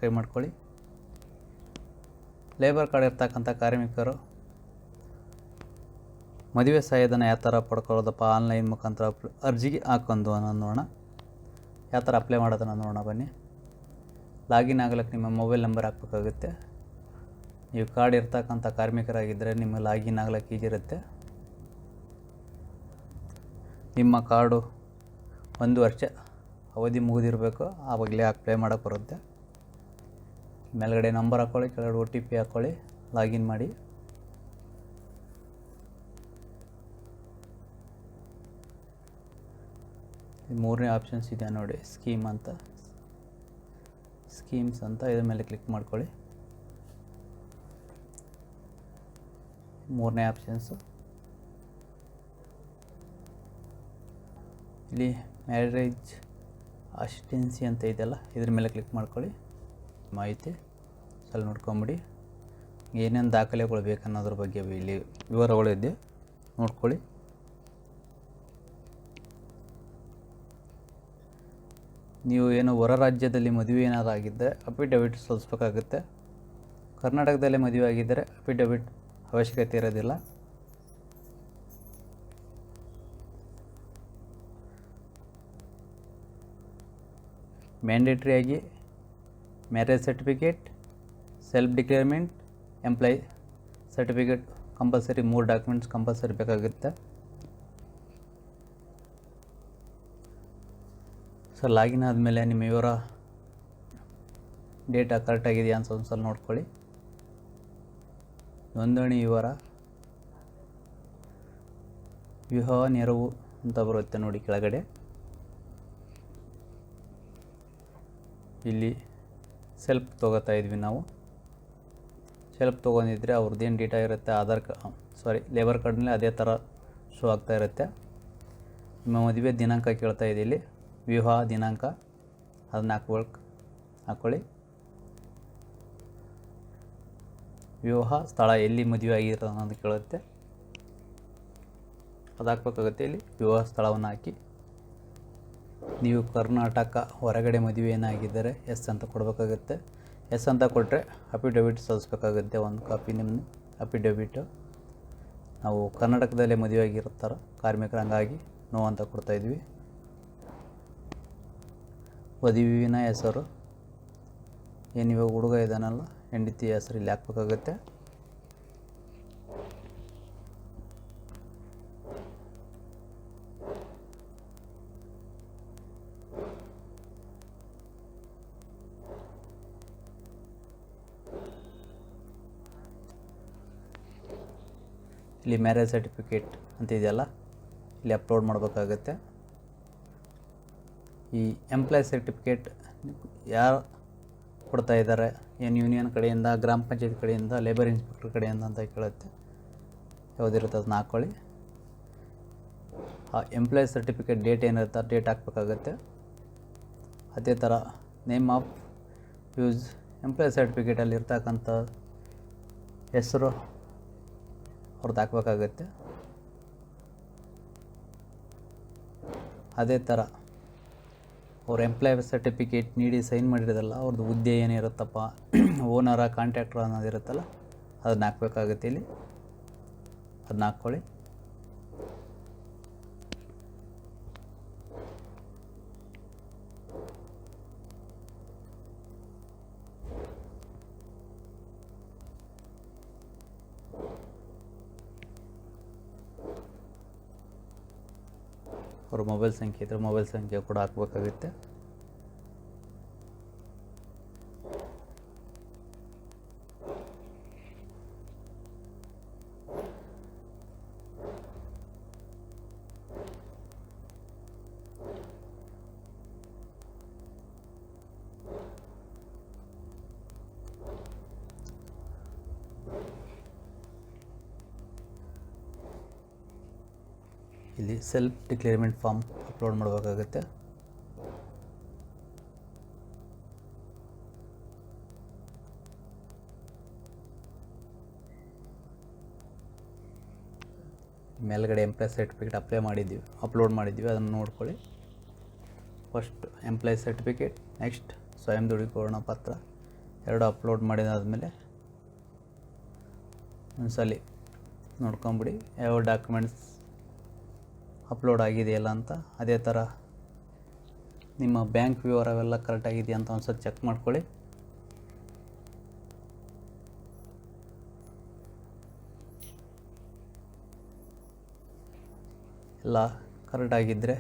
ಕೈ ಮಾಡ್ಕೊಳ್ಳಿ. Labour card ಇರ್ತಕ್ಕಂಥ ಕಾರ್ಮಿಕರು ಮದುವೆ ಸಹಾಯಧನ ಯಾವ ಥರ ಪಡ್ಕೊಳ್ಳೋದಪ್ಪ ಆನ್ಲೈನ್ ಮುಖಾಂತರ ಅರ್ಜಿಗೆ ಹಾಕೊಂಡು ನೋಡೋಣ. ಯಾವ ಥರ ಅಪ್ಲೈ ಮಾಡೋದನ್ನು ನೋಡೋಣ ಬನ್ನಿ. ಲಾಗಿನ್ ಆಗ್ಲಿಕ್ಕೆ ನಿಮ್ಮ ಮೊಬೈಲ್ ನಂಬರ್ ಹಾಕಬೇಕಾಗುತ್ತೆ. ನೀವು ಕಾರ್ಡ್ ಇರ್ತಕ್ಕಂಥ ಕಾರ್ಮಿಕರಾಗಿದ್ದರೆ ನಿಮ್ಮ ಲಾಗಿನ್ ಆಗ್ಲಿಕ್ಕೆ ಈಜಿ ಇರುತ್ತೆ. ನಿಮ್ಮ ಕಾರ್ಡು 1 ವರ್ಷ ಅವಧಿ ಮುಗಿದಿರಬೇಕು, ಆವಾಗಲೇ ಅಪ್ಲೈ ಮಾಡೋಕ್ಕೆ ಬರುತ್ತೆ. ಮೇಲ್ಗಡೆ ನಂಬರ್ ಹಾಕ್ಕೊಳ್ಳಿ, ಕೆಳಗಡೆ OTP ಹಾಕ್ಕೊಳ್ಳಿ, ಲಾಗಿನ್ ಮಾಡಿ. ಮೂರನೇ ಆಪ್ಷನ್ಸ್ ಇದೆ ನೋಡಿ, ಸ್ಕೀಮ್ಸ್ ಅಂತ ಇದ್ರ ಮೇಲೆ ಕ್ಲಿಕ್ ಮಾಡ್ಕೊಳ್ಳಿ. ಮೂರನೇ ಆಪ್ಷನ್ಸು ಇಲ್ಲಿ ಮ್ಯಾರೇಜ್ ಅಸಿಸ್ಟೆನ್ಸಿ ಅಂತ ಇದೆಯಲ್ಲ, ಇದ್ರ ಮೇಲೆ ಕ್ಲಿಕ್ ಮಾಡ್ಕೊಳ್ಳಿ. ಮಾಹಿತಿ ಸ್ವಲ್ಪ ನೋಡ್ಕೊಂಬಿಡಿ. ಏನೇನು ದಾಖಲೆಗಳು ಬೇಕನ್ನೋದ್ರ ಬಗ್ಗೆ ಇಲ್ಲಿ ವಿವರಗಳಿದೆ, ನೋಡ್ಕೊಳ್ಳಿ. ನೀವು ಏನು ಹೊರ ರಾಜ್ಯದಲ್ಲಿ ಮದುವೆ ಏನಾದರೂ ಆಗಿದ್ದರೆ ಅಫಿಡವಿಟ್ ಸಲ್ಲಿಸ್ಬೇಕಾಗುತ್ತೆ. ಕರ್ನಾಟಕದಲ್ಲೇ ಮದುವೆ ಆಗಿದ್ದರೆ ಅಫಿಡವಿಟ್ ಅವಶ್ಯಕತೆ ಇರೋದಿಲ್ಲ. ಮ್ಯಾಂಡೇಟ್ರಿಯಾಗಿ marriage certificate, self declarement, employ certificate compulsory 3 documents compulsory ಬೇಕಾಗುತ್ತೆ. ಸೊ ಲಾಗಿನ್ ಆದಮೇಲೆ ನಿಮ್ಮ ವಿವರ ಡೇಟಾ ಕರೆಕ್ಟಾಗಿದೆಯಾ ಅಂತ ಒಂದು ಸಲ ನೋಡ್ಕೊಳ್ಳಿ. ನೋಂದಣಿ ವಿವರ, ವಿವಾಹ ನೆರವು ಅಂತ ಬರುತ್ತೆ ನೋಡಿ ಕೆಳಗಡೆ. ಇಲ್ಲಿ ಸೆಲ್ಫ್ ತೊಗೋತಾ ಇದ್ವಿ ನಾವು. ಸೆಲ್ಫ್ ತೊಗೊಂಡಿದ್ರೆ ಅವ್ರದ್ದೇನು ಡೇಟಾ ಇರುತ್ತೆ ಲೇಬರ್ ಕಾರ್ಡ್ನಲ್ಲಿ ಅದೇ ಥರ ಶೋ ಆಗ್ತಾ ಇರುತ್ತೆ. ನಿಮ್ಮ ಮದುವೆ ದಿನಾಂಕ ಕೇಳ್ತಾ ಇದೆ ಇಲ್ಲಿ, ವಿವಾಹ ದಿನಾಂಕ ಅದನ್ನ ಹಾಕ್ಕೊಳ್ಳಿ. ವಿವಾಹ ಸ್ಥಳ ಎಲ್ಲಿ ಮದುವೆ ಆಗಿರೋದು ಅನ್ನೋದು ಕೇಳುತ್ತೆ, ಅದು ಹಾಕ್ಬೇಕಾಗುತ್ತೆ. ಇಲ್ಲಿ ವಿವಾಹ ಸ್ಥಳವನ್ನು ಹಾಕಿ. ನೀವು ಕರ್ನಾಟಕ ಹೊರಗಡೆ ಮದುವೆ ಏನಾಗಿದ್ದರೆ ಎಸ್ ಅಂತ ಕೊಡಬೇಕಾಗುತ್ತೆ. ಎಸ್ ಅಂತ ಕೊಟ್ಟರೆ ಅಫಿಡವಿಟ್ ಸಲ್ಲಿಸ್ಬೇಕಾಗುತ್ತೆ, 1 ಕಾಪಿ ನಿಮ್ಮ ಅಫಿಡವಿಟು. ನಾವು ಕರ್ನಾಟಕದಲ್ಲೇ ಮದುವೆ ಆಗಿರ್ತಾರೆ ಕಾರ್ಮಿಕರು, ಹಂಗಾಗಿ ನೋ ಅಂತ ಕೊಡ್ತಾಯಿದ್ವಿ. ವಧುವಿನ ಹೆಸರು ಏನಿವಾಗ ಹುಡುಗ ಇದ್ದಾನಲ್ಲ, ಹೆಂಡತಿ ಹೆಸರು ಇಲ್ಲಿ ಹಾಕ್ಬೇಕಾಗುತ್ತೆ. ಇಲ್ಲಿ ಮ್ಯಾರೇಜ್ ಸರ್ಟಿಫಿಕೇಟ್ ಅಂತ ಇದೆಯಲ್ಲ, ಇಲ್ಲಿ ಅಪ್ಲೋಡ್ ಮಾಡಬೇಕಾಗತ್ತೆ. ಈ ಎಂಪ್ಲಾಯ್ ಸರ್ಟಿಫಿಕೇಟ್ ಯಾರು ಕೊಡ್ತಾ ಇದ್ದಾರೆ, ಏನು ಯೂನಿಯನ್ ಕಡೆಯಿಂದ, ಗ್ರಾಮ ಪಂಚಾಯತ್ ಕಡೆಯಿಂದ, ಲೇಬರ್ ಇನ್ಸ್ಪೆಕ್ಟರ್ ಕಡೆಯಿಂದ ಅಂತ ಕೇಳುತ್ತೆ. ಯಾವುದಿರುತ್ತೆ ಅದನ್ನ ಹಾಕ್ಕೊಳ್ಳಿ. ಆ ಎಂಪ್ಲಾಯ್ ಸರ್ಟಿಫಿಕೇಟ್ ಡೇಟ್ ಏನಿರುತ್ತೆ ಡೇಟ್ ಹಾಕ್ಬೇಕಾಗತ್ತೆ. ಅದೇ ಥರ ನೇಮ್ ಆಫ್ ಯೂಸ್ ಎಂಪ್ಲಾಯ್ ಸರ್ಟಿಫಿಕೇಟಲ್ಲಿ ಇರ್ತಕ್ಕಂಥ ಹೆಸರು ಅವ್ರದ್ದು ಹಾಕ್ಬೇಕಾಗತ್ತೆ. ಅದೇ ಥರ ಅವ್ರ ಎಂಪ್ಲಾಯ್ ಸರ್ಟಿಫಿಕೇಟ್ ನೀಡಿ ಸೈನ್ ಮಾಡಿರೋದಲ್ಲ, ಅವ್ರದ್ದು ಹುದ್ದೆ ಏನಿರುತ್ತಪ್ಪ, ಓನರ ಕಾಂಟ್ರಾಕ್ಟ್ರ ಅನ್ನೋದಿರುತ್ತಲ್ಲ, ಅದನ್ನ ಹಾಕ್ಬೇಕಾಗುತ್ತೆ. ಇಲ್ಲಿ ಅದನ್ನ ಹಾಕ್ಕೊಳ್ಳಿ. ಅವ್ರ ಮೊಬೈಲ್ ಸಂಖ್ಯೆ ಇದ್ದರೆ ಮೊಬೈಲ್ ಸಂಖ್ಯೆ ಕೂಡ ಹಾಕಬೇಕಾಗುತ್ತೆ. ಇಲ್ಲಿ ಸೆಲ್ಫ್ ಡಿಕ್ಲೇರ್ಮೆಂಟ್ ಫಾರ್ಮ್ ಅಪ್ಲೋಡ್ ಮಾಡಬೇಕಾಗುತ್ತೆ. ಮೇಲ್ಗಡೆ ಎಂಪ್ಲಾಯ್ ಸರ್ಟಿಫಿಕೇಟ್ ಅಪ್ಲೋಡ್ ಮಾಡಿದ್ದೀವಿ, ಅದನ್ನು ನೋಡ್ಕೊಳ್ಳಿ. ಫಸ್ಟ್ ಎಂಪ್ಲಾಯ್ ಸರ್ಟಿಫಿಕೇಟ್, ನೆಕ್ಸ್ಟ್ ಸ್ವಯಂ ದೃಢೀಕರಣ ಪತ್ರ, ಎರಡು ಅಪ್ಲೋಡ್ ಮಾಡಿದಾದ್ಮೇಲೆ ಒಂದ್ಸಲ ನೋಡ್ಕೊಂಬಿಡಿ ಯಾವ ಡಾಕ್ಯುಮೆಂಟ್ಸ್ ಅಪ್ಲೋಡ್ ಆಗಿದೆಯಲ್ಲ ಅಂತ. ಅದೇ ಥರ ನಿಮ್ಮ ಬ್ಯಾಂಕ್ ವಿವರವೆಲ್ಲ ಕರೆಕ್ಟಾಗಿದೆಯಾ ಅಂತ ಒಂದ್ಸಲ ಚೆಕ್ ಮಾಡ್ಕೊಳ್ಳಿ. ಎಲ್ಲ ಕರೆಕ್ಟಾಗಿದ್ದರೆ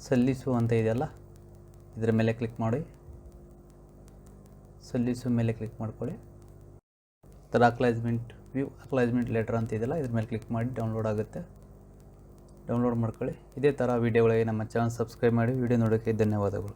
ಸಲ್ಲಿಸು ಅಂತ ಇದೆಯಲ್ಲ, ಇದರ ಮೇಲೆ ಕ್ಲಿಕ್ ಮಾಡಿ. ಸಲ್ಲಿಸು ಮೇಲೆ ಕ್ಲಿಕ್ ಮಾಡ್ಕೊಳ್ಳಿ. ಥರ ಅಕ್ಲಾಜ್ಮೆಂಟ್ ಲೆಟರ್ ಅಂತ ಇದೆಯಲ್ಲ, ಇದ್ರ ಮೇಲೆ ಕ್ಲಿಕ್ ಮಾಡಿ ಡೌನ್ಲೋಡ್ ಆಗುತ್ತೆ. ಡೌನ್ಲೋಡ್ ಮಾಡ್ಕೊಳ್ಳಿ. ಇದೇ ಥರ ವೀಡಿಯೋಗಳಿಗೆ ನಮ್ಮ ಚಾನಲ್ ಸಬ್ಸ್ಕ್ರೈಬ್ ಮಾಡಿ. ವಿಡಿಯೋ ನೋಡೋಕ್ಕೆ ಧನ್ಯವಾದಗಳು.